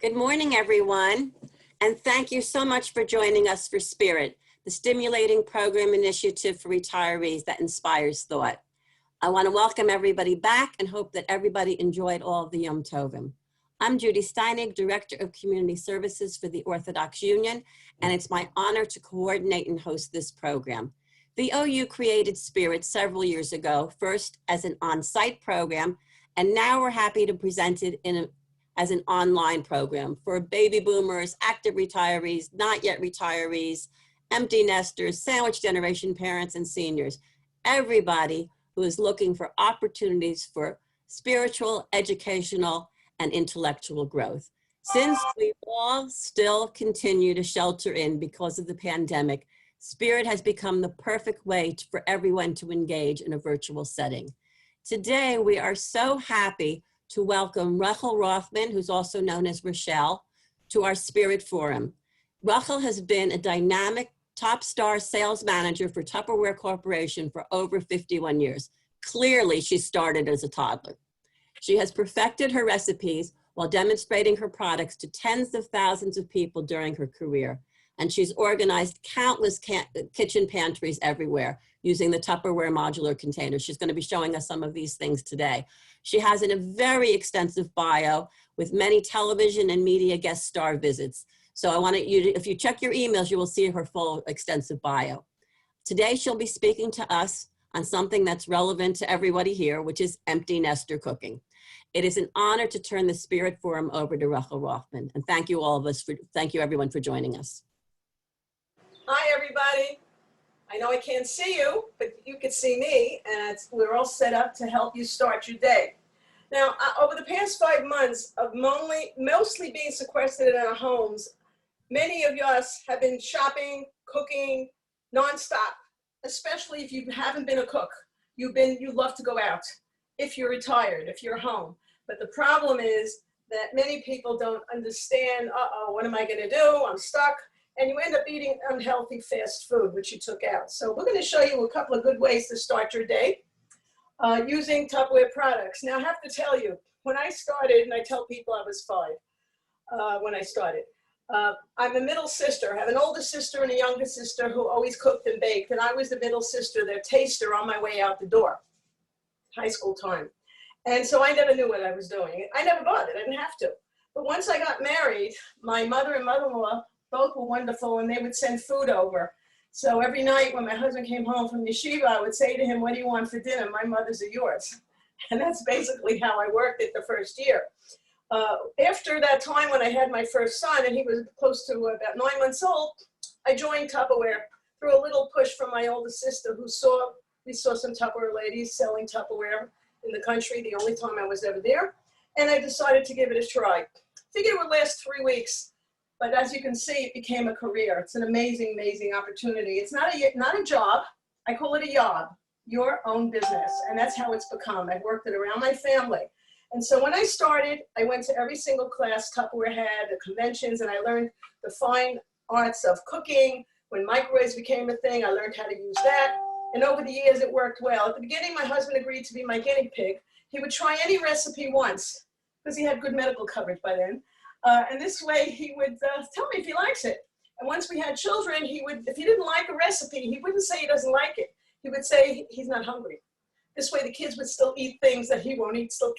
Good morning, everyone, and thank you so much for joining us for Spirit, the stimulating program initiative for retirees that inspires thought. I want to welcome everybody back and hope that everybody enjoyed all of the Yom Tovim. I'm Judy Steinig, Director of Community Services for the Orthodox Union, and it's my honor to coordinate and host this program. The OU created Spirit several years ago, first as an on-site program, and now we're happy to present it as an online program for baby boomers, active retirees, not yet retirees, empty nesters, sandwich generation parents, and seniors. Everybody who is looking for opportunities for spiritual, educational, and intellectual growth. Since we all still continue to shelter in because of the pandemic, Spirit has become the perfect way for everyone to engage in a virtual setting. Today, we are so happy to welcome Rachel Rothman, who's also known as Rochelle, to our Spirit Forum. Rachel has been a dynamic top star sales manager for Tupperware Corporation for over 51 years. Clearly, she started as a toddler. She has perfected her recipes while demonstrating her products to tens of thousands of people during her career. And she's organized countless kitchen pantries everywhere using the Tupperware modular containers. She's going to be showing us some of these things today. She has a very extensive bio with many television and media guest star visits. So I want you to, if you check your emails, you will see her full extensive bio. Today, she'll be speaking to us on something that's relevant to everybody here, which is empty nester cooking. It is an honor to turn the Spirit Forum over to Rachel Rothman. And thank you thank you everyone for joining us. Hi, everybody. I know I can't see you, but you can see me, and we're all set up to help you start your day. Now, over the past 5 months of mostly being sequestered in our homes, many of us have been shopping, cooking, nonstop, especially if you haven't been a cook. You love to go out if you're retired, if you're home. But the problem is that many people don't understand, what am I going to do? I'm stuck. And you end up eating unhealthy fast food, which you took out. So we're going to show you a couple of good ways to start your day using Tupperware products. Now, I have to tell you, when I started, and I tell people I was 5 when I started, I'm a middle sister. I have an older sister and a younger sister who always cooked and baked, and I was the middle sister, their taster on my way out the door, high school time. And so I never knew what I was doing. I never bothered. I didn't have to. But once I got married, my mother and mother-in-law both were wonderful, and they would send food over. So every night when my husband came home from yeshiva, I would say to him, "What do you want for dinner? My mother's are yours." And that's basically how I worked it the first year. After that time when I had my first son, and he was close to about 9 months old, I joined Tupperware through a little push from my older sister we saw some Tupperware ladies selling Tupperware in the country, the only time I was ever there. And I decided to give it a try. Figured it would last 3 weeks. But as you can see, it became a career. It's an amazing, amazing opportunity. It's not a job. I call it a job, your own business. And that's how it's become. I've worked it around my family. And so when I started, I went to every single class Tupperware had, the conventions, and I learned the fine arts of cooking. When microwaves became a thing, I learned how to use that. And over the years, it worked well. At the beginning, my husband agreed to be my guinea pig. He would try any recipe once, because he had good medical coverage by then. And this way he would tell me if he likes it. And once we had children, if he didn't like a recipe, he wouldn't say he doesn't like it. He would say he's not hungry. This way the kids would still eat things that he won't eat still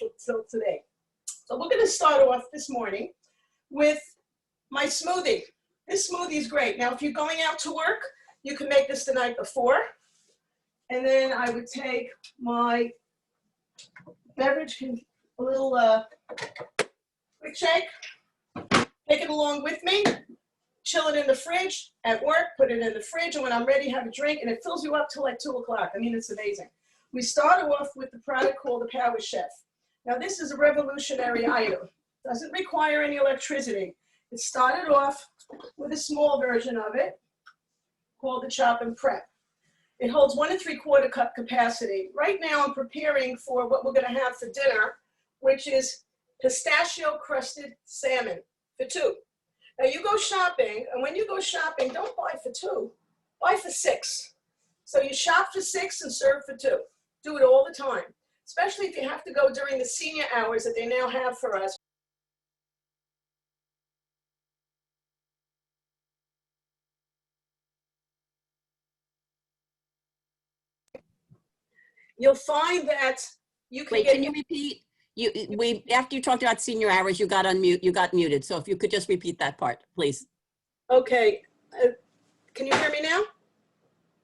today. So we're going to start off this morning with my smoothie. This smoothie is great. Now, if you're going out to work, you can make this the night before. And then I would take my beverage, a little quick shake. Take it along with me, chill it in the fridge, at work, put it in the fridge, and when I'm ready, have a drink, and it fills you up till like 2 o'clock. I mean, it's amazing. We started off with the product called the Power Chef. Now, this is a revolutionary item. Doesn't require any electricity. It started off with a small version of it called the Chop and Prep. It holds 1 3/4 cup capacity. Right now, I'm preparing for what we're going to have for dinner, which is pistachio crusted salmon. For 2. Now you go shopping, and when you go shopping, don't buy for 2, buy for 6. So you shop for 6 and serve for 2. Do it all the time, especially if you have to go during the senior hours that they now have for us. you'll find that you can Wait, get. can you repeat? After you talked about senior hours, you got muted. So if you could just repeat that part, please. Okay. Can you hear me now?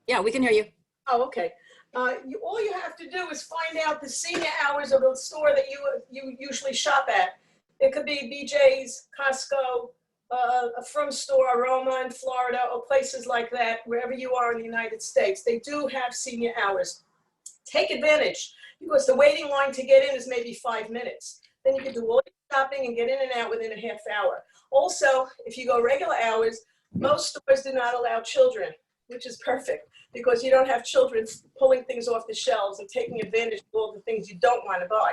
Yeah, we can hear you. Oh, okay. All you have to do is find out the senior hours of the store that you usually shop at. It could be BJ's, Costco, a From Store, Aroma in Florida, or places like that, wherever you are in the United States. They do have senior hours. Take advantage, because the waiting line to get in is maybe 5 minutes. Then you can do all your shopping and get in and out within a half hour. Also, if you go regular hours, most stores do not allow children, which is perfect, because you don't have children pulling things off the shelves and taking advantage of all the things you don't want to buy.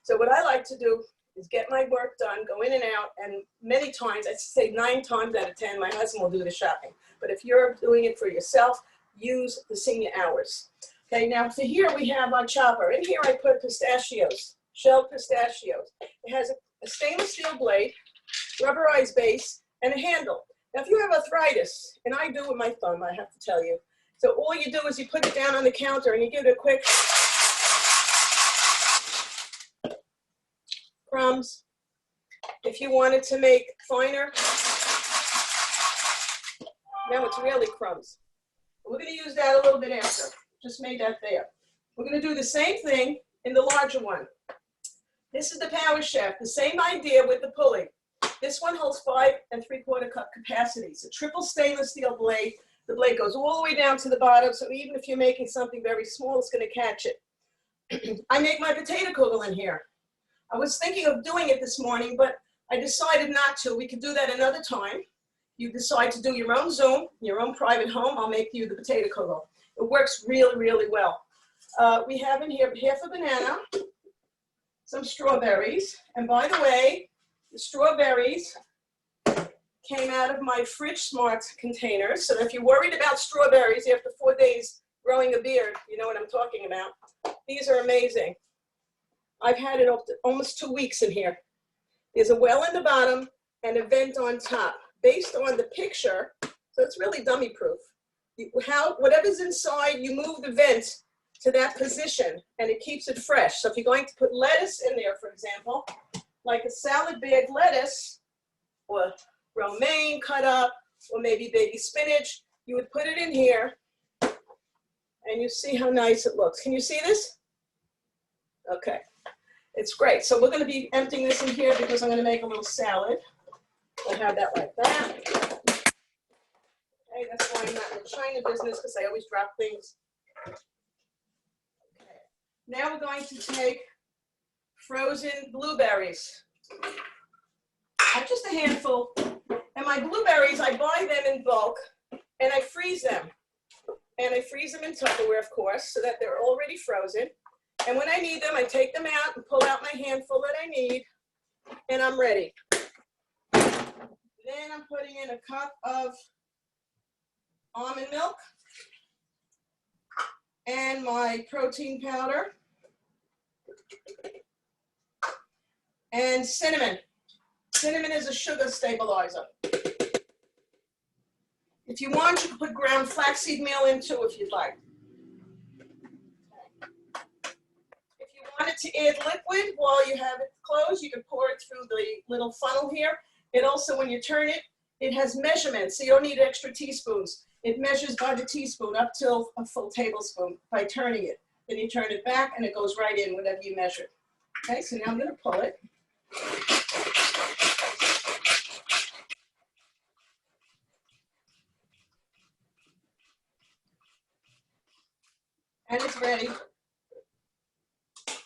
So what I like to do is get my work done, go in and out, and many times, I'd say 9 times out of 10, my husband will do the shopping. But if you're doing it for yourself, use the senior hours. Okay, now for here we have our chopper. In here I put pistachios, shelled pistachios. It has a stainless steel blade, rubberized base, and a handle. Now if you have arthritis, and I do with my thumb, I have to tell you. So all you do is you put it down on the counter and you give it a quick crumbs. If you wanted to make finer, now it's really crumbs. We're going to use that a little bit after. Just made that there. We're going to do the same thing in the larger one. This is the power shaft, the same idea with the pulley. This one holds 5 3/4 cup capacity. It's a triple stainless steel blade. The blade goes all the way down to the bottom, so even if you're making something very small, it's going to catch it. I make my potato kugel in here. I was thinking of doing it this morning, but I decided not to. We could do that another time. You decide to do your own Zoom, your own private home, I'll make you the potato kugel. It works really, really well. We have in here half a banana, some strawberries, and by the way, the strawberries came out of my Fridge Smart containers, so if you're worried about strawberries after 4 days growing a beard, you know what I'm talking about. These are amazing. I've had it almost 2 weeks in here. There's a well in the bottom and a vent on top. Based on the picture, so it's really dummy proof. Whatever's inside, you move the vent to that position and it keeps it fresh. So if you're going to put lettuce in there, for example, like a salad bag lettuce or romaine cut up or maybe baby spinach, you would put it in here and you see how nice it looks. Can you see this? Okay, it's great. So we're going to be emptying this in here because I'm going to make a little salad. I'll have that like that. Okay, that's why I'm not in the China business, because I always drop things. Okay. Now we're going to take frozen blueberries. Just a handful. And my blueberries, I buy them in bulk and I freeze them. And I freeze them in Tupperware, of course, so that they're already frozen. And when I need them, I take them out and pull out my handful that I need, and I'm ready. Then I'm putting in a cup of almond milk and my protein powder and cinnamon. Cinnamon is a sugar stabilizer. If you want, you can put ground flaxseed meal in too if you'd like. If you wanted to add liquid while you have it closed, you can pour it through the little funnel here. It also, when you turn it, it has measurements, so you don't need extra teaspoons. It measures by the teaspoon up till a full tablespoon by turning it. Then you turn it back and it goes right in whatever you measure. Okay, so now I'm going to pull it. And it's ready.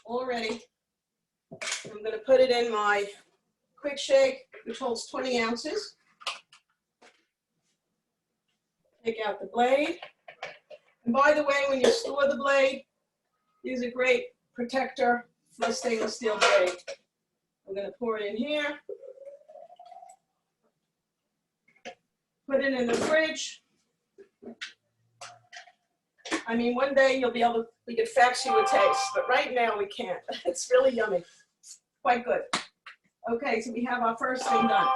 All ready. I'm going to put it in my quick shake, which holds 20 ounces. Take out the blade. And by the way, when you store the blade, use a great protector for a stainless steel blade. I'm going to pour it in here. Put it in the fridge. I mean, one day we could fax you a taste, but right now we can't. It's really yummy. Quite good. Okay, so we have our first thing done.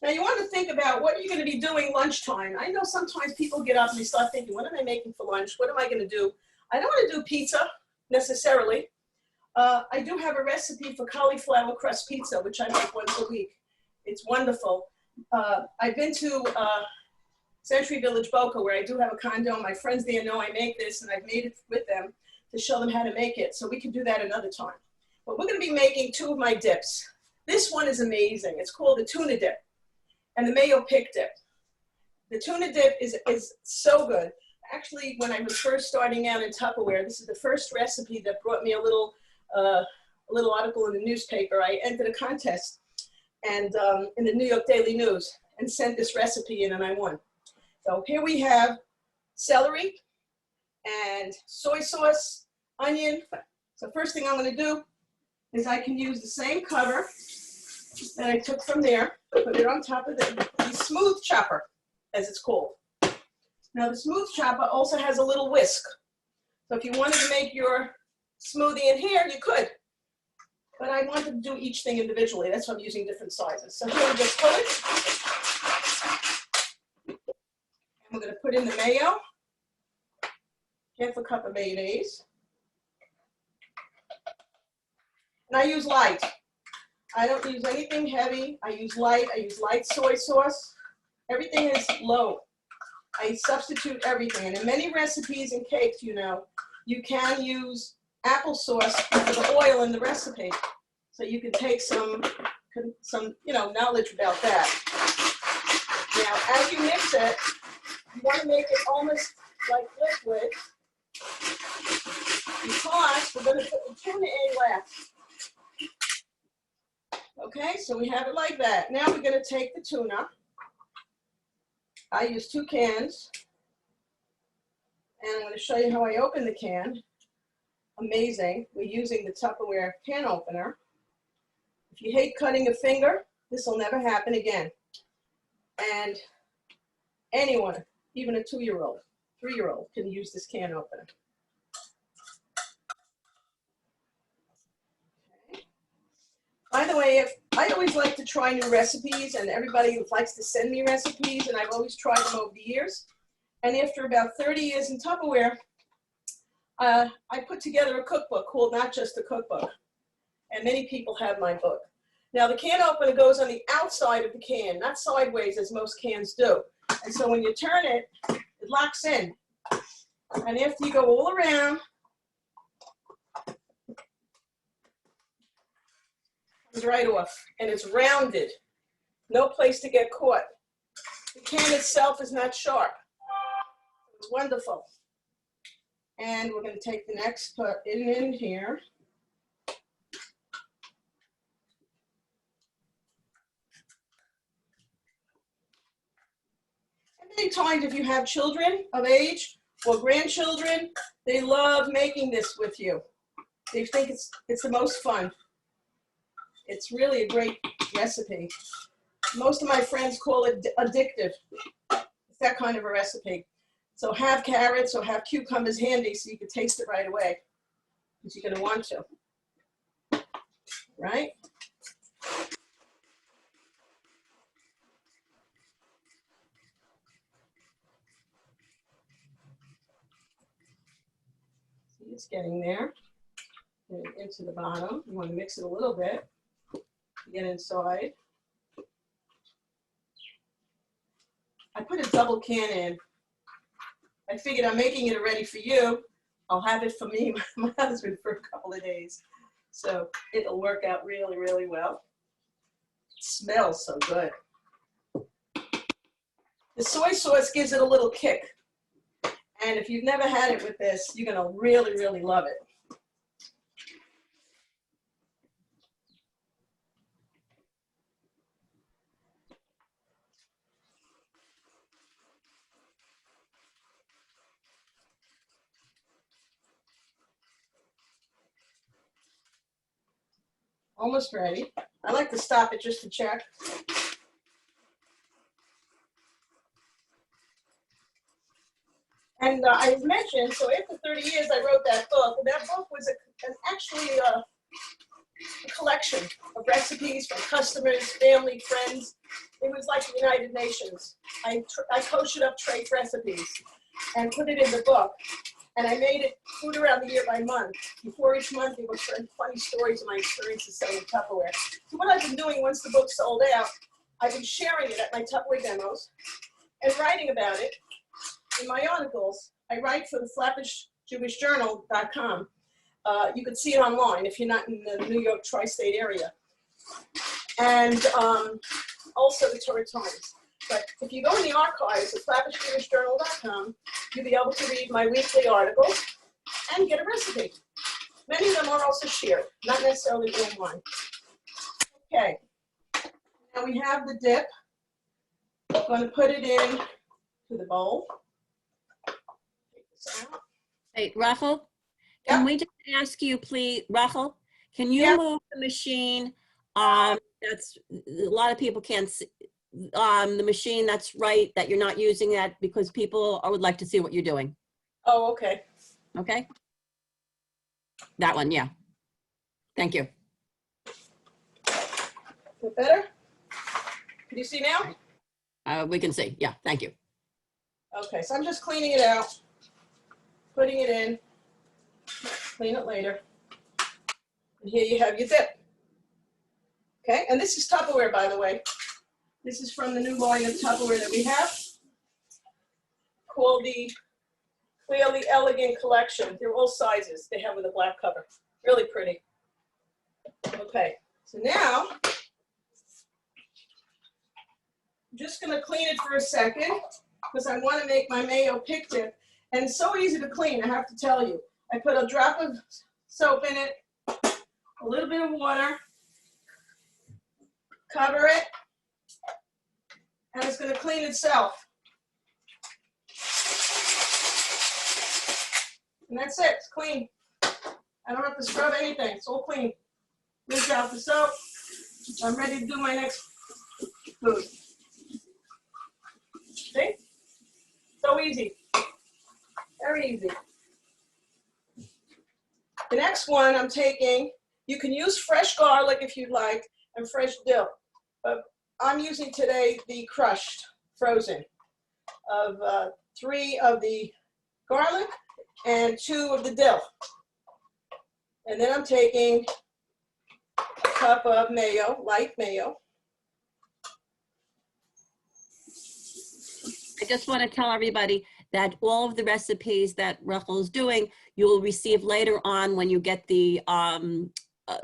Now you want to think about what you're going to be doing lunchtime. I know sometimes people get up and they start thinking, what am I making for lunch? What am I going to do? I don't want to do pizza necessarily. I do have a recipe for cauliflower crust pizza, which I make once a week. It's wonderful. I've been to Century Village, Boca, where I do have a condo. My friends there know I make this, and I've made it with them to show them how to make it. So we can do that another time. But we're going to be making two of my dips. This one is amazing. It's called the tuna dip and the mayo pick dip. The tuna dip is so good. Actually, when I was first starting out in Tupperware, this is the first recipe that brought me a little article in the newspaper. I entered a contest and in the New York Daily News and sent this recipe in, and I won. So here we have celery and soy sauce, onion. So first thing I'm going to do is I can use the same cover that I took from there, put it on top of the smooth chopper, as it's called. Now the smooth chopper also has a little whisk. So if you wanted to make your smoothie in here, you could. But I wanted to do each thing individually. That's why I'm using different sizes. So here we just pull it. And we're going to put in the mayo. Half a cup of mayonnaise. And I use light. I don't use anything heavy. I use light soy sauce. Everything is low. I substitute everything. And in many recipes and cakes, you know, you can use applesauce for the oil in the recipe. So you can take some knowledge about that. Now, as you mix it, you want to make it almost like liquid because we're going to put the tuna in last. Okay, so we have it like that. Now we're going to take the tuna. I use 2 cans. And I'm going to show you how I open the can. Amazing. We're using the Tupperware can opener. If you hate cutting a finger, this will never happen again. And anyone, even a 2-year-old, 3-year-old, can use this can opener. By the way, I always like to try new recipes, and everybody likes to send me recipes, and I've always tried them over the years. And after about 30 years in Tupperware, I put together a cookbook called Not Just a Cookbook. And many people have my book. Now, the can opener goes on the outside of the can, not sideways as most cans do. And so when you turn it, it locks in. And after you go all around, it's right off, and it's rounded. No place to get caught. The can itself is not sharp. It's wonderful. And we're going to take the next put in here. And many times if you have children of age or grandchildren, they love making this with you. They think it's the most fun. It's really a great recipe. Most of my friends call it addictive. It's that kind of a recipe. So have carrots or have cucumbers handy so you can taste it right away, because you're going to want to, right? See, it's getting there. Get it into the bottom. You want to mix it a little bit to get inside. I put a double can in. I figured I'm making it already for you. I'll have it for me, my husband, for a couple of days. So it'll work out really, really well. It smells so good. The soy sauce gives it a little kick. And if you've never had it with this, you're going to really, really love it. Almost ready. I like to stop it just to check. And I mentioned, so after 30 years, I wrote that book. And that book was actually a collection of recipes from customers, family, friends. It was like the United Nations. I koshered up trade recipes and put it in the book. And I made it Food Around the Year by month. Before each month, you would share funny stories of my experiences selling Tupperware. So what I've been doing once the book sold out, I've been sharing it at my Tupperware demos and writing about it in my articles. I write for the FlappishJewishJournal.com. You can see it online if you're not in the New York tri-state area. And also the Torah Times. But if you go in the archives at FlappishJewishJournal.com, you'll be able to read my weekly articles and get a recipe. Many of them are also shared, not necessarily doing one. Okay, now we have the dip. I'm going to put it in to the bowl. Take this out. Hey, Rachel, Yeah. can we just ask you, please, Rachel, can you Yeah. move the machine? That's a lot of people can't see. The machine that's right, that you're not using that because people would like to see what you're doing. Oh, okay. Okay? That one, yeah. Thank you. Is it better? Can you see now? We can see. Yeah, thank you. Okay, so I'm just cleaning it out, putting it in, clean it later. And here you have your dip. Okay, and this is Tupperware, by the way. This is from the new line of Tupperware that we have called the Clearly Elegant Collection. They're all sizes they have with a black cover. Really pretty. Okay, so now I'm just going to clean it for a second because I want to make my mayo pick dip. And it's so easy to clean, I have to tell you. I put a drop of soap in it, a little bit of water, cover it, and it's going to clean itself. And that's it, it's clean. I don't have to scrub anything, it's all clean. Rinse out the soap. I'm ready to do my next food. See? So easy. Very easy. The next one I'm taking, you can use fresh garlic if you'd like, and fresh dill. But I'm using today the crushed, frozen, of 3 of the garlic and 2 of the dill. And then I'm taking a cup of mayo, light mayo. I just want to tell everybody that all of the recipes that Rachel is doing, you will receive later on when you get the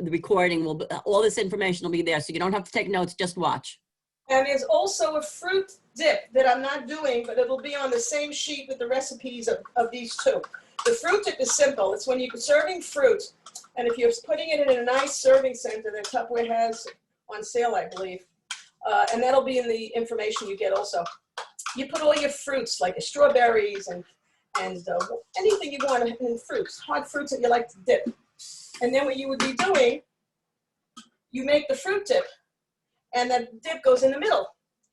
recording. All this information will be there, so you don't have to take notes, just watch. And there's also a fruit dip that I'm not doing, but it'll be on the same sheet with the recipes of these 2. The fruit dip is simple. It's when you're serving fruit, and if you're putting it in a nice serving center that Tupperware has on sale, I believe, and that'll be in the information you get also. You put all your fruits, like your strawberries and anything you want in fruits, hard fruits that you like to dip. And then what you would be doing, you make the fruit dip, and that dip goes in the middle.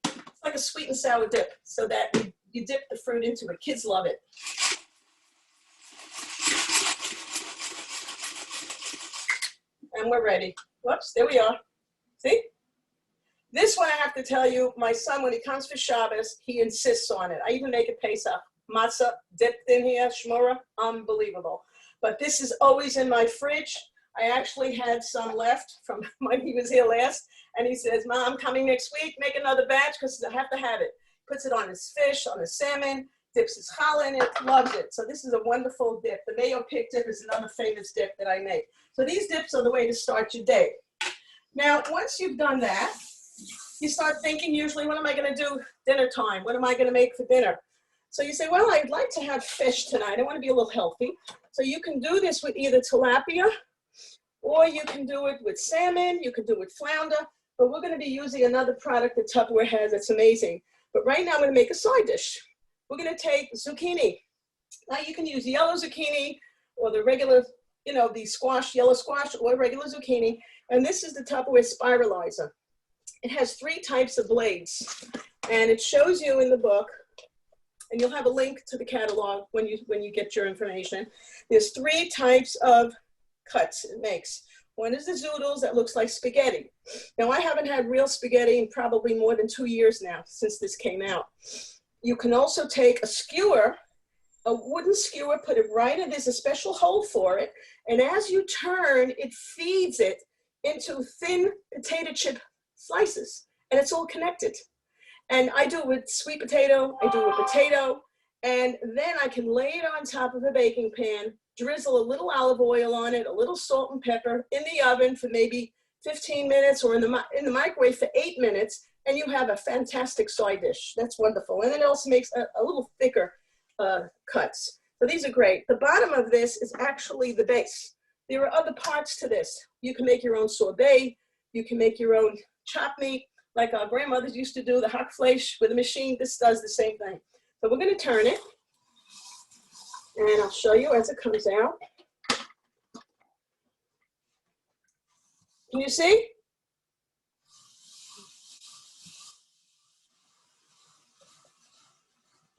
It's like a sweet and sour dip, so that you dip the fruit into it. Kids love it. And we're ready. Whoops, there we are. See? This one I have to tell you, my son, when he comes for Shabbos, he insists on it. I even make it Pesach. Matzah dipped in here, shmura, unbelievable. But this is always in my fridge. I actually had some left from when he was here last. And he says, Mom, I'm coming next week, make another batch because I have to have it. Puts it on his fish, on his salmon, dips his challah in it, loves it. So this is a wonderful dip. The mayo pick dip is another famous dip that I make. So these dips are the way to start your day. Now, once you've done that, you start thinking usually, what am I going to do dinner time? What am I going to make for dinner? So you say, well, I'd like to have fish tonight. I want to be a little healthy. So you can do this with either tilapia, or you can do it with salmon. You can do it with flounder. But we're going to be using another product that Tupperware has that's amazing. But right now I'm going to make a side dish. We're going to take zucchini. Now you can use yellow zucchini or the regular, the squash, yellow squash, or regular zucchini. And this is the Tupperware Spiralizer. It has 3 types of blades, and it shows you in the book, and you'll have a link to the catalog when you get your information. There's 3 types of cuts it makes. One is the zoodles that looks like spaghetti. Now, I haven't had real spaghetti in probably more than 2 years now since this came out. You can also take a skewer a wooden skewer, put it right in, there's a special hole for it. And as you turn, it feeds it into thin potato chip slices. And it's all connected. And I do it with sweet potato, I do it with potato, and then I can lay it on top of a baking pan, drizzle a little olive oil on it, a little salt and pepper in the oven for maybe 15 minutes or in the microwave for 8 minutes, and you have a fantastic side dish. That's wonderful. And it also makes a little thicker cuts. So these are great. The bottom of this is actually the base. There are other parts to this. You can make your own sorbet, you can make your own chopped meat, like our grandmothers used to do, the hackfleisch with a machine. This does the same thing. So we're going to turn it, and I'll show you as it comes out. Can you see?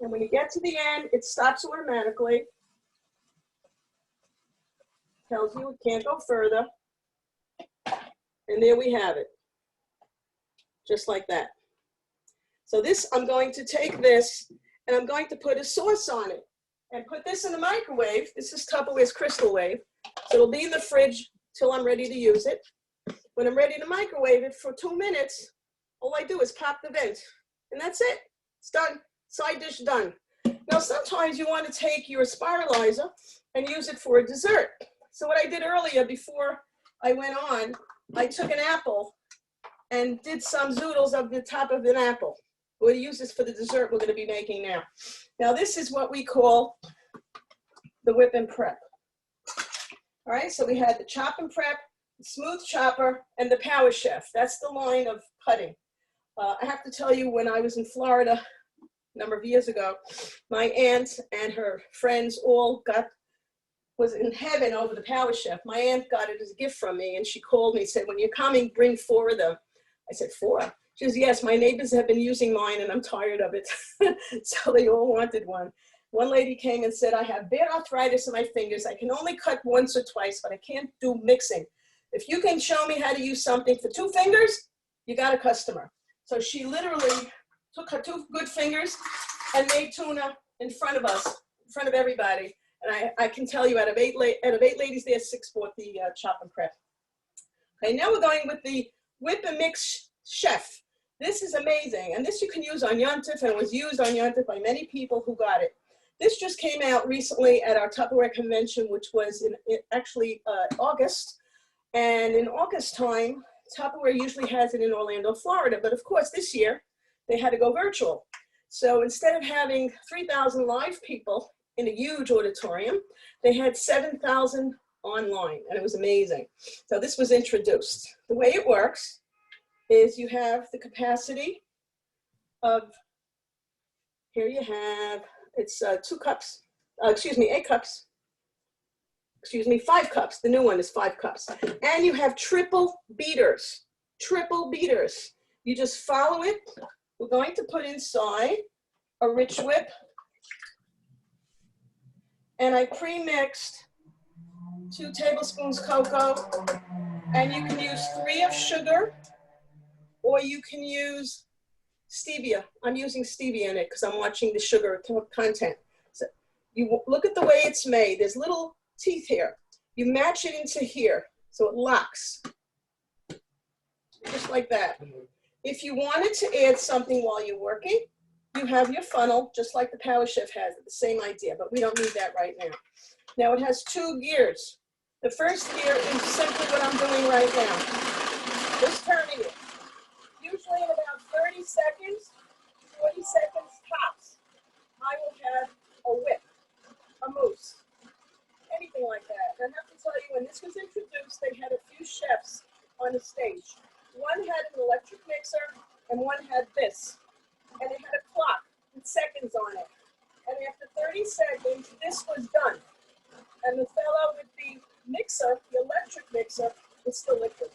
And when you get to the end, it stops automatically. Tells you it can't go further. And there we have it. Just like that. So this, I'm going to take this and I'm going to put a sauce on it and put this in the microwave. This is Tupperware's Crystal Wave. So it'll be in the fridge till I'm ready to use it. When I'm ready to microwave it for 2 minutes, all I do is pop the vent and that's it. It's done. Side dish done. Now sometimes you want to take your spiralizer and use it for a dessert. So what I did earlier before I went on, I took an apple and did some zoodles of the top of an apple. We'll use this for the dessert we're going to be making now. Now this is what we call the whip and prep. All right, so we had the chop and prep, the smooth chopper, and the power chef. That's the line of cutting. I have to tell you, when I was in Florida a number of years ago, my aunt and her friends all was in heaven over the power chef. My aunt got it as a gift from me, and she called me and said, when you're coming, bring 4 of them. I said, 4? She says, yes, my neighbors have been using mine and I'm tired of it. So they all wanted one. One lady came and said, I have bad arthritis in my fingers. I can only cut once or twice, but I can't do mixing. If you can show me how to use something for 2 fingers, you got a customer. So she literally took her 2 good fingers and made tuna in front of us, in front of everybody. And I can tell you, out of 8 ladies there, 6 bought the chop and prep. Okay, now we're going with the whip and mix chef. This is amazing, and this you can use on Yontif, and it was used on Yontif by many people who got it. This just came out recently at our Tupperware convention, which was in actually August. And in August time, Tupperware usually has it in Orlando, Florida. But of course, this year, they had to go virtual. So instead of having 3,000 live people in a huge auditorium, they had 7,000 online, and it was amazing. So this was introduced. The way it works is you have the capacity of, here you have, it's 8 cups, 5 cups. The new one is 5 cups. And you have triple beaters. You just follow it. We're going to put inside a rich whip. And I pre-mixed 2 tablespoons cocoa. And you can use 3 of sugar, or you can use stevia. I'm using stevia in it because I'm watching the sugar content. So you look at the way it's made. There's little teeth here. You match it into here so it locks, just like that. If you wanted to add something while you're working, you have your funnel, just like the Power Chef has it, the same idea, but we don't need that right now. Now it has 2 gears. The first gear is simply what I'm doing right now, just turning it. Usually in about 30 seconds, 40 seconds tops, I will have a whip, a mousse, anything like that. And I have to tell you, when this was introduced, they had a few chefs on the stage. One had an electric mixer, and one had this. And it had a clock with seconds on it. And after 30 seconds, this was done. And the fellow with the mixer, the electric mixer, was still liquid.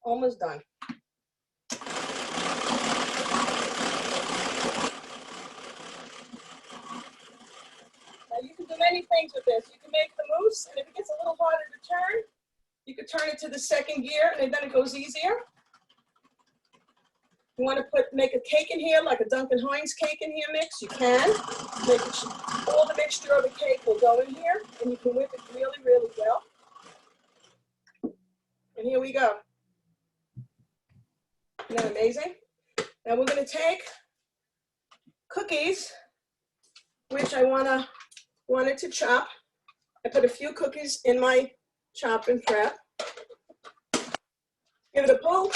Almost done. Now you can do many things with this. You can make the mousse, and if it gets a little harder to turn, you could turn it to the second gear, and then it goes easier. You want to make a cake in here, like a Duncan Hines cake in here mix, you can. All the mixture of the cake will go in here, and you can whip it really, really well. And here we go. Isn't that amazing? Now we're going to take cookies, which I wanted to chop. I put a few cookies in my chop and prep. Give it a pull.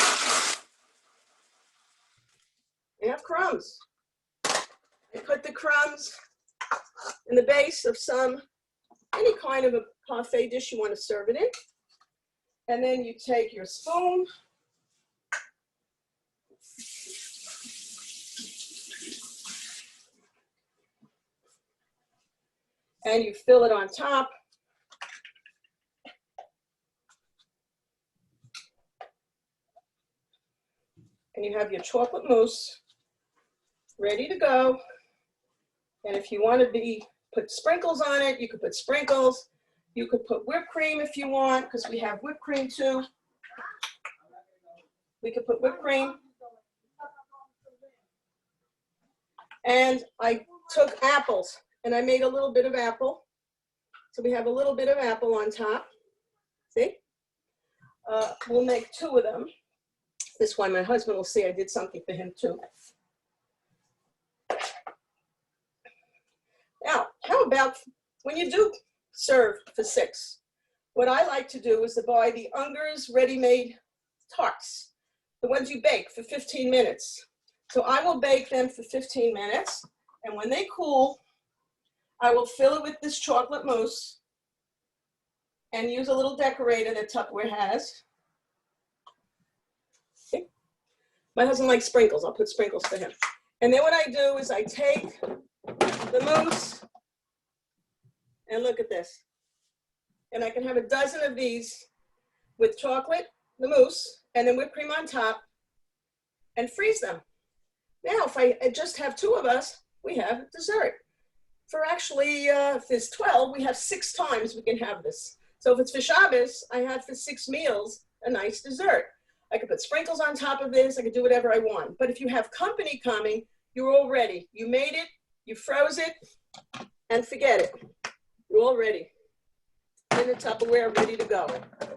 I have crumbs. I put the crumbs in the base of any kind of a parfait dish you want to serve it in. And then you take your spoon. And you fill it on top. And you have your chocolate mousse ready to go. And if you want to put sprinkles on it, you could put sprinkles. You could put whipped cream if you want, because we have whipped cream too. We could put whipped cream. And I took apples, and I made a little bit of apple. So we have a little bit of apple on top. See? We'll make 2 of them. This one, my husband will see I did something for him too. Now, how about when you do serve for 6? What I like to do is to buy the Unger's ready-made tarts, the ones you bake for 15 minutes. So I will bake them for 15 minutes, and when they cool, I will fill it with this chocolate mousse and use a little decorator that Tupperware has. See? My husband likes sprinkles. I'll put sprinkles for him. And then what I do is I take the mousse, and look at this. And I can have a dozen of these with chocolate, the mousse, and then whipped cream on top, and freeze them. Now, if I just have 2 of us, we have dessert. For actually, if there's 12, we have 6 times we can have this. So if it's for Shabbos, I have for 6 meals a nice dessert. I could put sprinkles on top of this. I could do whatever I want. But if you have company coming, you're all ready. You made it, you froze it, and forget it. You're all ready. In the Tupperware, ready to go.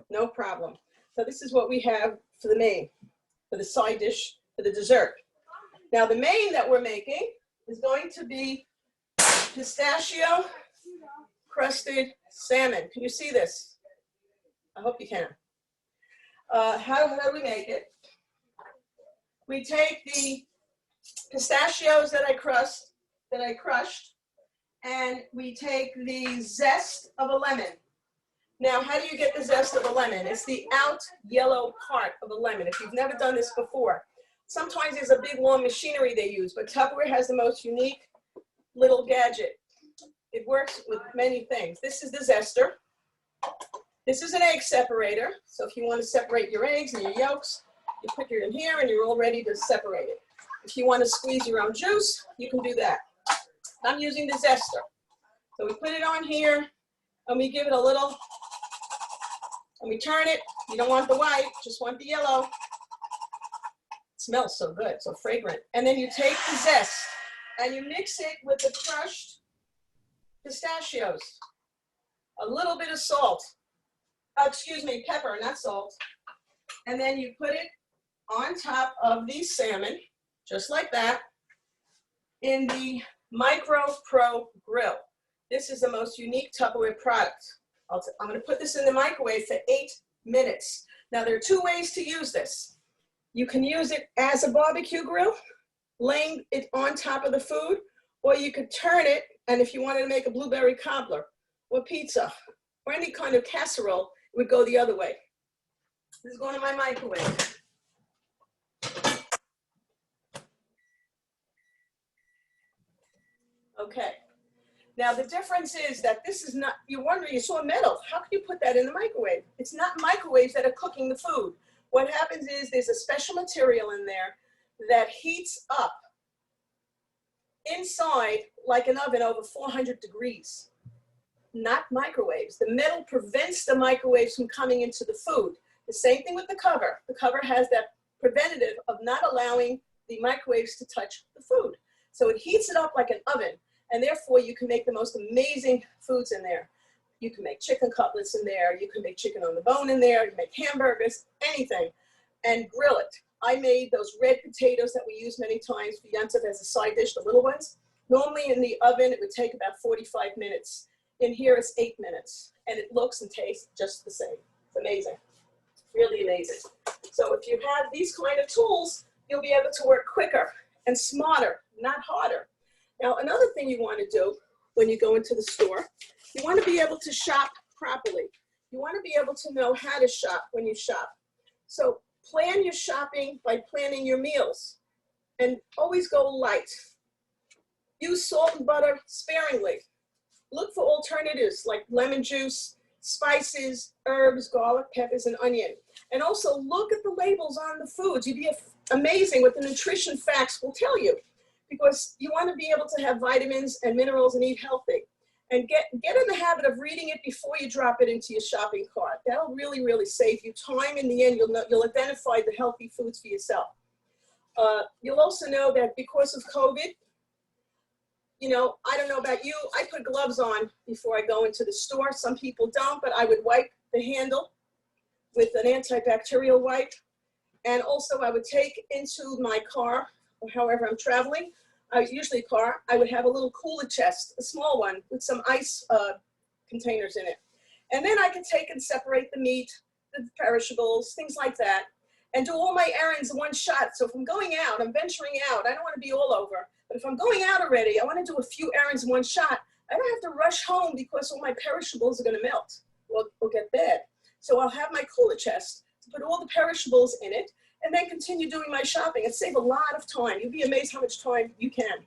No problem. So this is what we have for the main, for the side dish, for the dessert. Now the main that we're making is going to be pistachio crusted salmon. Can you see this? I hope you can. How do we make it? We take the pistachios that I crushed, and we take the zest of a lemon. Now, how do you get the zest of a lemon? It's the out yellow part of a lemon. If you've never done this before, sometimes there's a big long machinery they use, but Tupperware has the most unique little gadget. It works with many things. This is the zester. This is an egg separator. So if you want to separate your eggs and your yolks, you put it in here and you're all ready to separate it. If you want to squeeze your own juice, you can do that. I'm using the zester. So we put it on here and we give it a little, and we turn it. You don't want the white, just want the yellow. It smells so good, so fragrant. And then you take the zest and you mix it with the crushed pistachios. A little bit of salt. Pepper, not salt. And then you put it on top of the salmon, just like that, in the Micro Pro grill. This is the most unique Tupperware product. I'm going to put this in the microwave for 8 minutes. Now, there are 2 ways to use this. You can use it as a barbecue grill, laying it on top of the food, or you could turn it, and if you wanted to make a blueberry cobbler or pizza or any kind of casserole, it would go the other way. This is going in my microwave. Okay. Now the difference is that this is not, you're wondering, you saw metal, how can you put that in the microwave? It's not microwaves that are cooking the food. What happens is there's a special material in there that heats up inside like an oven over 400 degrees. Not microwaves. The metal prevents the microwaves from coming into the food. The same thing with the cover. The cover has that preventative of not allowing the microwaves to touch the food. So it heats it up like an oven, and therefore you can make the most amazing foods in there. You can make chicken cutlets in there, you can make chicken on the bone in there, you can make hamburgers, anything, and grill it. I made those red potatoes that we use many times for Yontif as a side dish, the little ones. Normally in the oven, it would take about 45 minutes. In here, it's 8 minutes, and it looks and tastes just the same. It's amazing, really amazing. So if you have these kind of tools, you'll be able to work quicker and smarter, not harder. Now, another thing you want to do when you go into the store, you want to be able to shop properly. You want to be able to know how to shop when you shop. So plan your shopping by planning your meals, and always go light. Use salt and butter sparingly. Look for alternatives like lemon juice, spices, herbs, garlic, peppers, and onion. And also look at the labels on the foods. You'd be amazing what the nutrition facts will tell you, because you want to be able to have vitamins and minerals and eat healthy. And get in the habit of reading it before you drop it into your shopping cart. That'll really, really save you time. In the end, you'll identify the healthy foods for yourself. You'll also know that because of COVID, you know, I don't know about you, I put gloves on before I go into the store. Some people don't, but I would wipe the handle with an antibacterial wipe. And also I would take into my car, or however I'm traveling, usually car, I would have a little cooler chest, a small one with some ice containers in it. And then I could take and separate the meat, the perishables, things like that, and do all my errands in one shot. So if I'm going out, I'm venturing out, I don't want to be all over. But if I'm going out already, I want to do a few errands in one shot. I don't have to rush home because all my perishables are going to melt or get bad. So I'll have my cooler chest to put all the perishables in it, and then continue doing my shopping. It saves a lot of time. You'd be amazed how much time you can.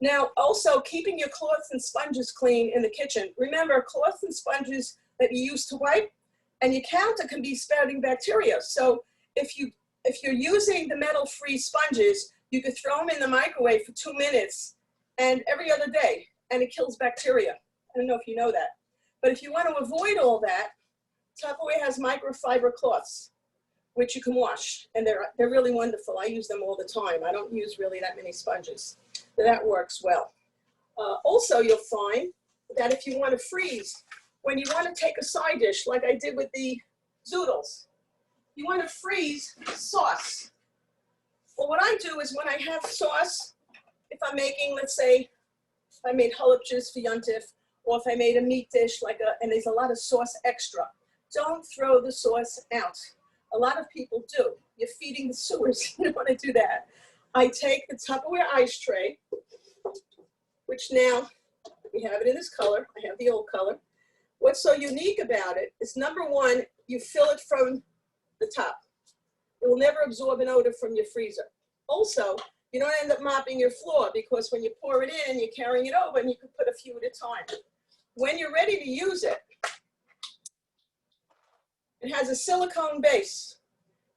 Now, also keeping your cloths and sponges clean in the kitchen. Remember, cloths and sponges that you use to wipe and your counter can be spouting bacteria. So if you're using the metal-free sponges, you could throw them in the microwave for 2 minutes and every other day, and it kills bacteria. I don't know if you know that. But if you want to avoid all that, Tupperware has microfiber cloths, which you can wash, and they're really wonderful. I use them all the time. I don't use really that many sponges. That works well. Also, you'll find that if you want to freeze, when you want to take a side dish, like I did with the zoodles, you want to freeze sauce. Well, what I do is when I have sauce, if I'm making, let's say, if I made halibutjes for Yontif, or if I made a meat dish, and there's a lot of sauce extra, don't throw the sauce out. A lot of people do. You're feeding the sewers. You don't want to do that. I take the Tupperware Ice Tray, which now we have it in this color. I have the old color. What's so unique about it is, number one, you fill it from the top. It will never absorb an odor from your freezer. Also, you don't end up mopping your floor, because when you pour it in, you're carrying it over, and you can put a few at a time. When you're ready to use it, it has a silicone base.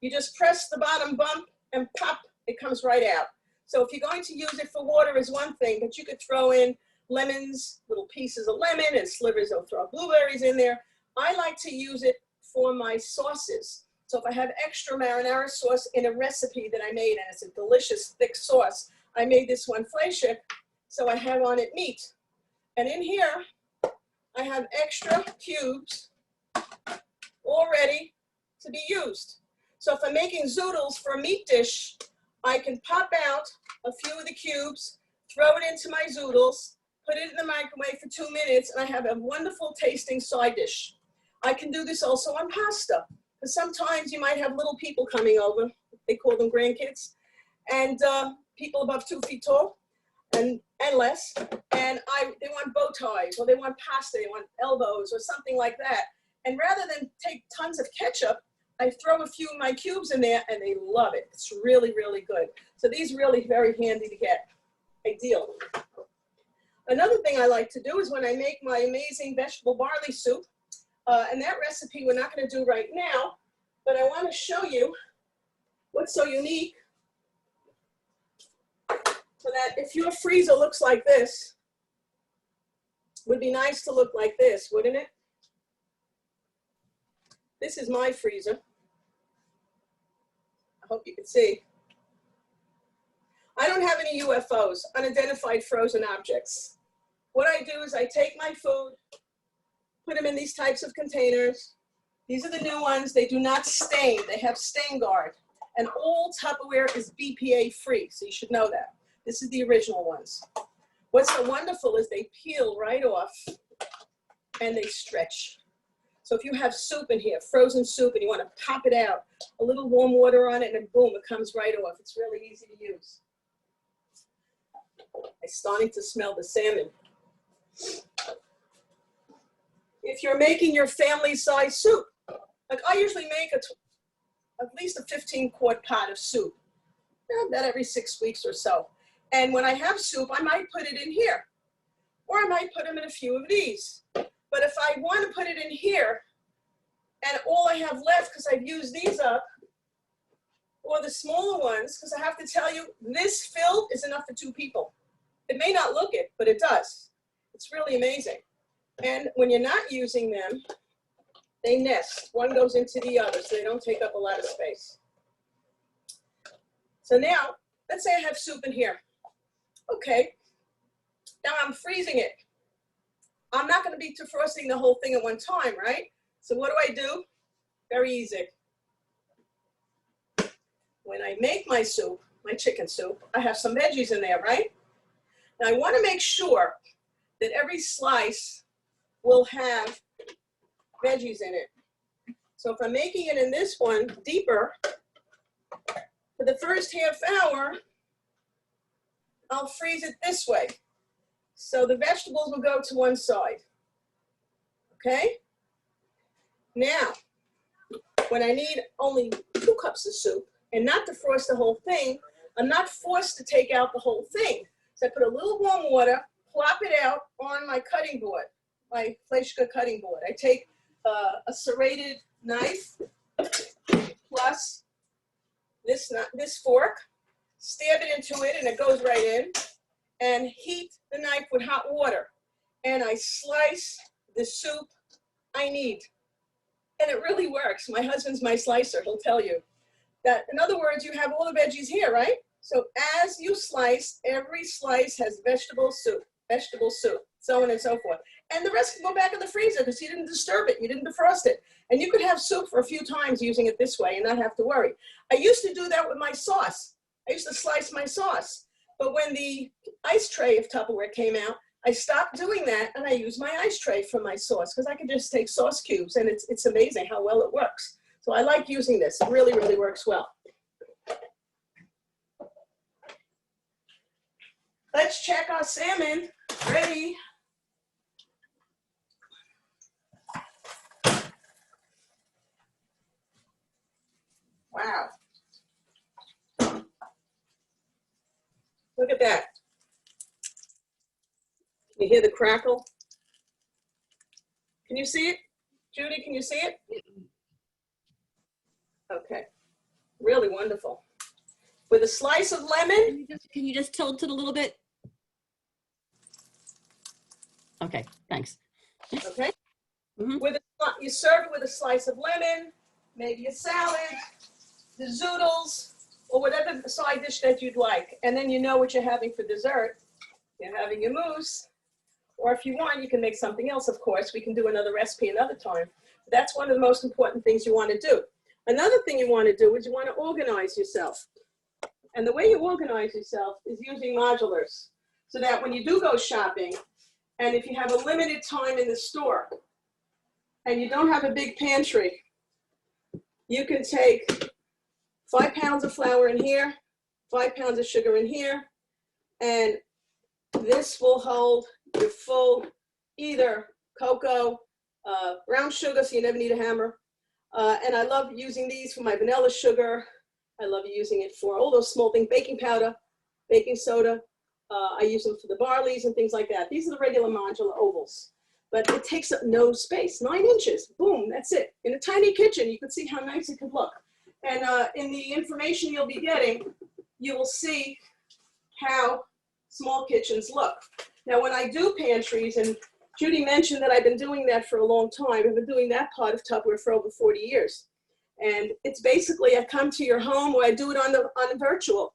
You just press the bottom bump and pop, it comes right out. So if you're going to use it for water is one thing, but you could throw in lemons, little pieces of lemon and slivers, or throw blueberries in there. I like to use it for my sauces. So if I have extra marinara sauce in a recipe that I made, and it's a delicious thick sauce, I made this one fleishik, so I have on it meat. And in here, I have extra cubes all ready to be used. So if I'm making zoodles for a meat dish, I can pop out a few of the cubes, throw it into my zoodles, put it in the microwave for 2 minutes, and I have a wonderful tasting side dish. I can do this also on pasta, because sometimes you might have little people coming over. They call them grandkids, and people above 2 feet tall and less, and they want bow ties, or they want pasta, they want elbows, or something like that. And rather than take tons of ketchup, I throw a few of my cubes in there, and they love it. It's really, really good. So these are really very handy to get. Ideal. Another thing I like to do is when I make my amazing vegetable barley soup, and that recipe we're not going to do right now, but I want to show you what's so unique, so that if your freezer looks like this, would be nice to look like this, wouldn't it? This is my freezer. I hope you can see. I don't have any UFOs, unidentified frozen objects. What I do is I take my food, put them in these types of containers. These are the new ones. They do not stain. They have stain guard. And all Tupperware is BPA free, so you should know that. This is the original ones. What's so wonderful is they peel right off and they stretch. So if you have soup in here, frozen soup, and you want to pop it out, a little warm water on it, and then boom, it comes right off. It's really easy to use. I'm starting to smell the salmon. If you're making your family size soup, like I usually make at least a 15-quart pot of soup, about every 6 weeks or so. And when I have soup, I might put it in here, or I might put them in a few of these. But if I want to put it in here, and all I have left, because I've used these up, or the smaller ones, because I have to tell you, this fill is enough for 2 people. It may not look it, but it does. It's really amazing. And when you're not using them, they nest. One goes into the other, so they don't take up a lot of space. So now, let's say I have soup in here. Okay, now I'm freezing it. I'm not going to be defrosting the whole thing at one time, right? So what do? Very easy. When I make my soup, my chicken soup, I have some veggies in there, right? Now I want to make sure that every slice will have veggies in it. So if I'm making it in this one deeper, for the first half hour, I'll freeze it this way. So the vegetables will go to one side. Okay? Now, when I need only 2 cups of soup and not defrost the whole thing, I'm not forced to take out the whole thing. So I put a little warm water, plop it out on my cutting board, my Fleshka cutting board. I take a serrated knife plus this fork, stab it into it, and it goes right in, and heat the knife with hot water. And I slice the soup I need. And it really works. My husband's my slicer. He'll tell you that. In other words, you have all the veggies here, right? So as you slice, every slice has vegetable soup, so on and so forth. And the rest can go back in the freezer because you didn't disturb it. You didn't defrost it. And you could have soup for a few times using it this way and not have to worry. I used to do that with my sauce. I used to slice my sauce. But when the ice tray of Tupperware came out, I stopped doing that and I use my ice tray for my sauce because I can just take sauce cubes and it's amazing how well it works. So I like using this. It really, really works well. Let's check our salmon. Ready? Wow. Look at that. You hear the crackle? Can you see it? Judy, can you see it? Okay. Really wonderful. With a slice of lemon. Can you just tilt it a little bit? Okay, thanks. Okay. Mm-hmm. You serve it with a slice of lemon, maybe a salad, the zoodles, or whatever side dish that you'd like. And then you know what you're having for dessert. You're having your mousse. Or if you want, you can make something else, of course. We can do another recipe another time. But that's one of the most important things you want to do. Another thing you want to do is you want to organize yourself. And the way you organize yourself is using modulars. So that when you do go shopping, and if you have a limited time in the store, and you don't have a big pantry, you can take 5 pounds of flour in here, 5 pounds of sugar in here, and this will hold your full either cocoa, brown sugar, so you never need a hammer. And I love using these for my vanilla sugar. I love using it for all those small things, baking powder, baking soda. I use them for the barleys and things like that. These are the regular modular ovals, but it takes up no space, 9 inches, boom, that's it. In a tiny kitchen, you can see how nice it can look. And in the information you'll be getting, you will see how small kitchens look. Now, when I do pantries, and Judy mentioned that I've been doing that for a long time. I've been doing that part of Tupperware for over 40 years. And it's basically, I come to your home or I do it on the virtual.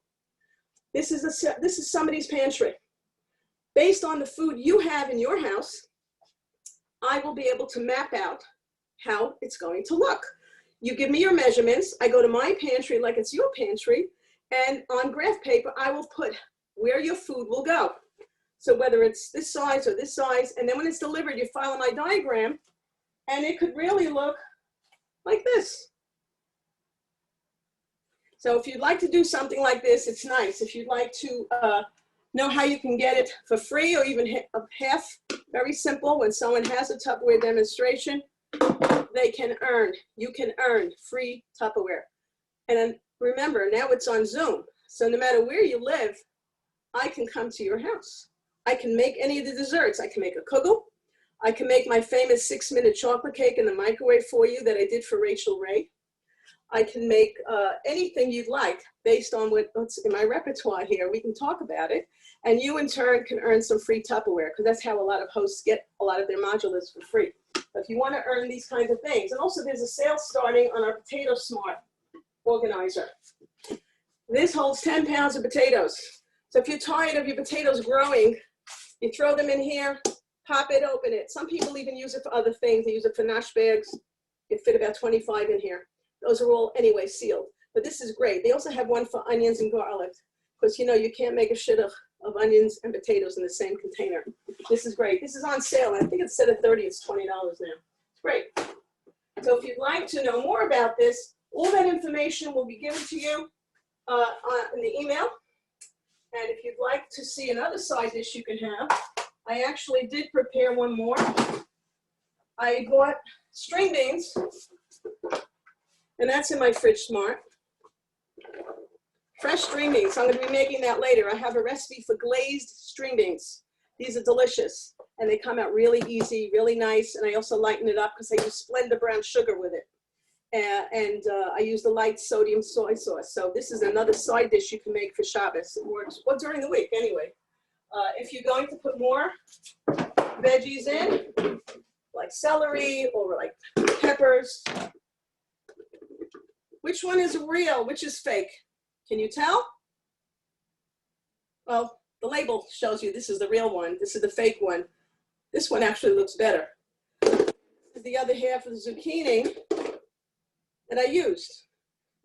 This is somebody's pantry. Based on the food you have in your house, I will be able to map out how it's going to look. You give me your measurements. I go to my pantry like it's your pantry, and on graph paper, I will put where your food will go. So whether it's this size or this size, and then when it's delivered, you follow my diagram, and it could really look like this. So if you'd like to do something like this, it's nice. If you'd like to know how you can get it for free or even half, very simple. When someone has a Tupperware demonstration, they can earn, you can earn free Tupperware. And then remember, now it's on Zoom. So no matter where you live, I can come to your house. I can make any of the desserts. I can make a kugel. I can make my famous 6-minute chocolate cake in the microwave for you that I did for Rachel Ray. I can make anything you'd like based on what's in my repertoire here. We can talk about it. And you in turn can earn some free Tupperware, because that's how a lot of hosts get a lot of their modulars for free. But if you want to earn these kinds of things, and also there's a sale starting on our Potato Smart organizer. This holds 10 pounds of potatoes. So if you're tired of your potatoes growing, you throw them in here, pop it, open it. Some people even use it for other things. They use it for nosh bags. You fit about 25 in here. Those are all anyway sealed. But this is great. They also have one for onions and garlic, because you know you can't make a shit of onions and potatoes in the same container. This is great. This is on sale. I think instead of $30, it's $20 now. It's great. So if you'd like to know more about this, all that information will be given to you in the email. And if you'd like to see another side dish you can have, I actually did prepare one more. I bought string beans, and that's in my Fridge Smart. Fresh string beans. I'm going to be making that later. I have a recipe for glazed string beans. These are delicious, and they come out really easy, really nice, and I also lighten it up because I use Splenda brown sugar with it. I use the light sodium soy sauce. So this is another side dish you can make for Shabbos. It works well during the week anyway. If you're going to put more veggies in, like celery or like peppers, which one is real, which is fake? Can you tell? Well, the label shows you this is the real one. This is the fake one. This one actually looks better. The other half of the zucchini that I used.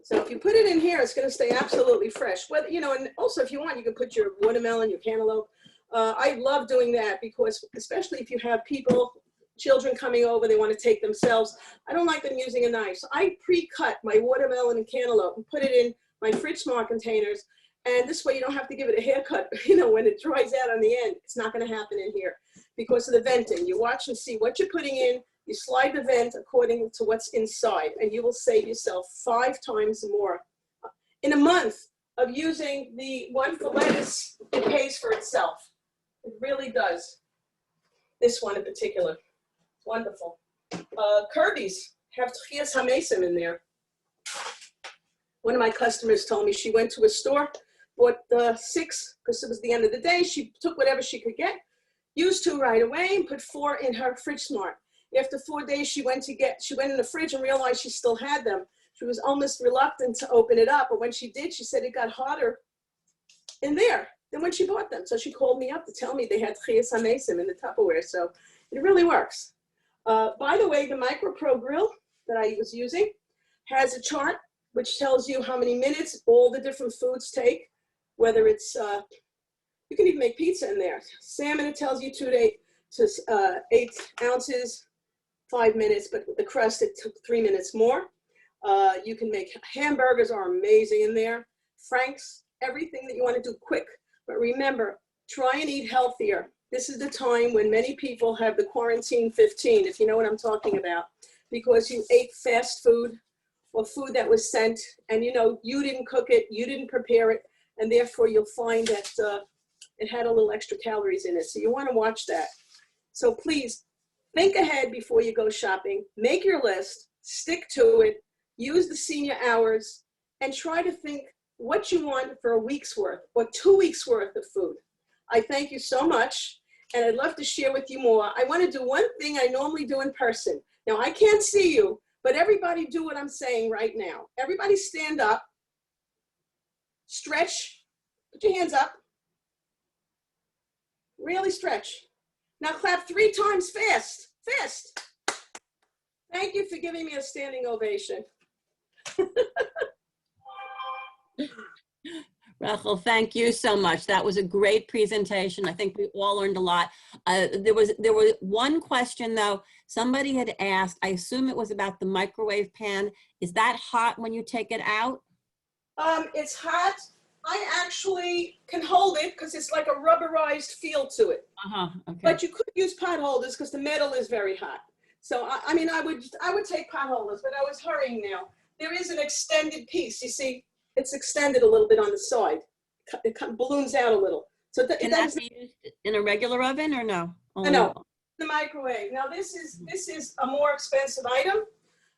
So if you put it in here, it's going to stay absolutely fresh. Whether, you know, and also if you want, you can put your watermelon, your cantaloupe. I love doing that because, especially if you have people, children coming over, they want to take themselves. I don't like them using a knife. So I pre-cut my watermelon and cantaloupe and put it in my Fridge Smart containers. And this way you don't have to give it a haircut, you know, when it dries out on the end. It's not going to happen in here because of the venting. You watch and see what you're putting in. You slide the vent according to what's inside, and you will save yourself 5 times more. In a month of using the one for lettuce, it pays for itself. It really does. This one in particular. Wonderful. Kirby's have tchias hamesim in there. One of my customers told me she went to a store, bought 6, because it was the end of the day. She took whatever she could get, used 2 right away, and put 4 in her Fridge Smart. After 4 days, she went in the fridge and realized she still had them. She was almost reluctant to open it up, but when she did, she said it got hotter in there than when she bought them. So she called me up to tell me they had tchias hamesim in the Tupperware. So it really works. By the way, the Micro Pro grill that I was using has a chart which tells you how many minutes all the different foods take, whether it's, you can even make pizza in there. Salmon, it tells you 2 to 8 ounces, 5 minutes, but with the crust, it took 3 minutes more. You can make hamburgers are amazing in there. Franks, everything that you want to do quick. But remember, try and eat healthier. This is the time when many people have the quarantine 15, if you know what I'm talking about, because you ate fast food or food that was sent, and you know, you didn't cook it, you didn't prepare it, and therefore you'll find that it had a little extra calories in it. So you want to watch that. So please, think ahead before you go shopping. Make your list, stick to it, use the senior hours, and try to think what you want for a week's worth or 2 weeks worth of food. I thank you so much, and I'd love to share with you more. I want to do one thing I normally do in person. Now, I can't see you, but everybody do what I'm saying right now. Everybody stand up, stretch, Put your hands up. Really stretch. Now clap 3 times fast. Fast. Thank you for giving me a standing ovation. Rachel, thank you so much. That was a great presentation. I think we all learned a lot. There was one question though. Somebody had asked, I assume it was about the microwave pan. Is that hot when you take it out? It's hot. I actually can hold it because it's like a rubberized feel to it. Okay. But you could use pot holders because the metal is very hot. So I mean, I would take pot holders, but I was hurrying now. There is an extended piece. You see, it's extended a little bit on the side. It balloons out a little. So Can that be used in a regular oven or no? No, the microwave. Now this is a more expensive item.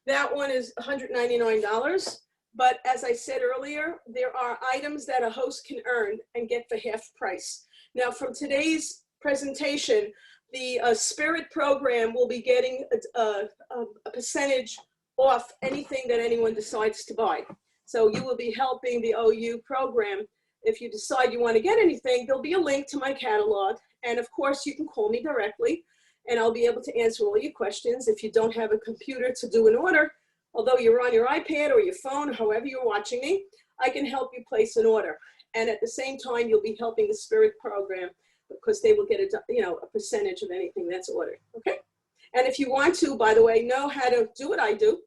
That one is $199. But as I said earlier, there are items that a host can earn and get for half price. Now from today's presentation, the Spirit program will be getting a percentage off anything that anyone decides to buy. So you will be helping the OU program. If you decide you want to get anything, there'll be a link to my catalog. And of course, you can call me directly and I'll be able to answer all your questions. If you don't have a computer to do an order, although you're on your iPad or your phone, however you're watching me, I can help you place an order. And at the same time, you'll be helping the Spirit program because they will get a percentage of anything that's ordered, okay? And if you want to, by the way, know how to do what I do.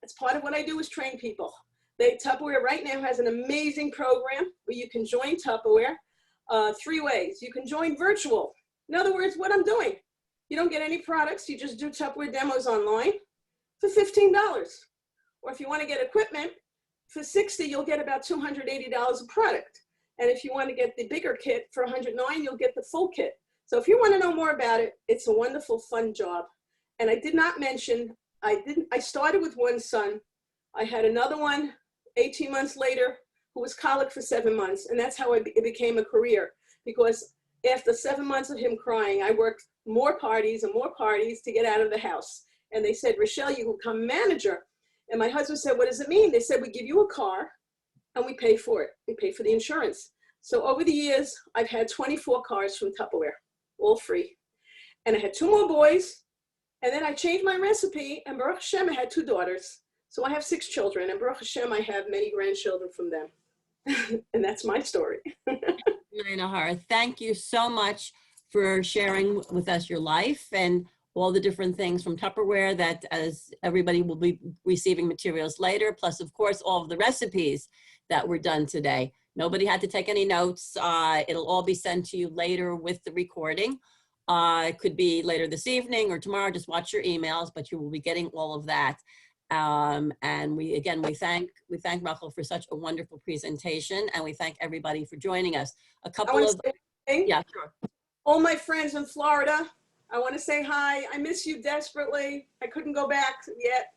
That's part of what I do is train people. Tupperware right now has an amazing program where you can join Tupperware 3 ways. You can join virtual. In other words, what I'm doing, you don't get any products. You just do Tupperware demos online for $15. Or if you want to get equipment, for $60, you'll get about $280 a product. And if you want to get the bigger kit for $109, you'll get the full kit. So if you want to know more about it, it's a wonderful, fun job. And I did not mention, I started with one son. I had another one 18 months later who was colic for 7 months. And that's how it became a career. Because after 7 months of him crying, I worked more parties and more parties to get out of the house. And they said, Rochelle, you will become manager. And my husband said, what does it mean? They said, we give you a car and we pay for it. We pay for the insurance. So over the years, I've had 24 cars from Tupperware, all free. And I had 2 more boys. And then I changed my recipe, and Baruch Hashem, I had 2 daughters. So I have 6 children, and Baruch Hashem, I have many grandchildren from them. And that's my story. Thank you so much for sharing with us your life and all the different things from Tupperware that, as everybody will be receiving materials later, plus of course all of the recipes that were done today. Nobody had to take any notes. It'll all be sent to you later with the recording. It could be later this evening or tomorrow. Just watch your emails, but you will be getting all of that. And we thank Rachel for such a wonderful presentation, and we thank everybody for joining us. A couple of yeah, sure. All my friends in Florida, I want to say hi. I miss you desperately. I couldn't go back yet.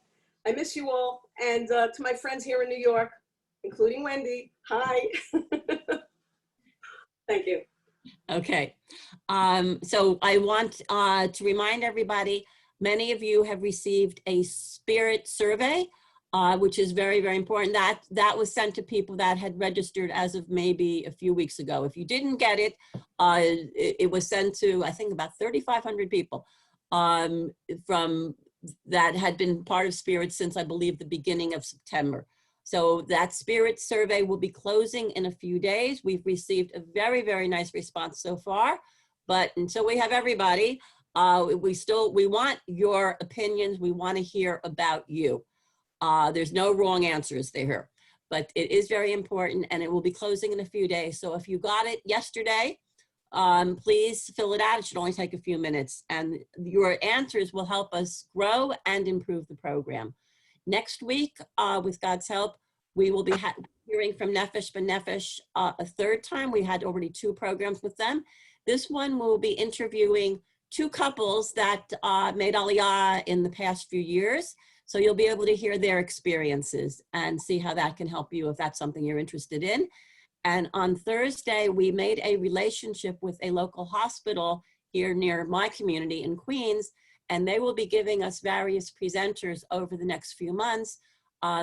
I miss you all. And to my friends here in New York, including Wendy, hi. Thank you. Okay. So I want to remind everybody, many of you have received a Spirit survey, which is very, very important. That was sent to people that had registered as of maybe a few weeks ago. If you didn't get it, it was sent to, I think, about 3,500 people from that had been part of Spirit since, I believe, the beginning of September. So that Spirit survey will be closing in a few days. We've received a very, very nice response so far, but until we have everybody, we want your opinions. We want to hear about you. There's no wrong answers there, but it is very important, and it will be closing in a few days. So if you got it yesterday, please fill it out. It should only take a few minutes, and your answers will help us grow and improve the program. Next week, with God's help, we will be hearing from Nefesh B'Nefesh a 3rd time. We had already 2 programs with them. This one will be interviewing 2 couples that made Aliyah in the past few years. So you'll be able to hear their experiences and see how that can help you if that's something you're interested in. And on Thursday, we made a relationship with a local hospital here near my community in Queens, and they will be giving us various presenters over the next few months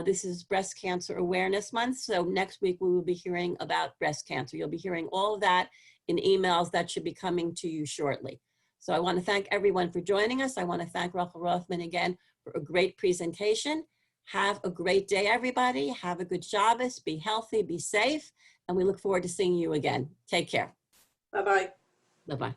This is Breast Cancer Awareness Month, so next week we will be hearing about breast cancer. You'll be hearing all of that in emails that should be coming to you shortly. So I want to thank everyone for joining us. I want to thank Rachel Rothman again for a great presentation. Have a great day, everybody. Have a good Shabbos. Be healthy, be safe, and we look forward to seeing you again. Take care. Bye-bye. Bye-bye.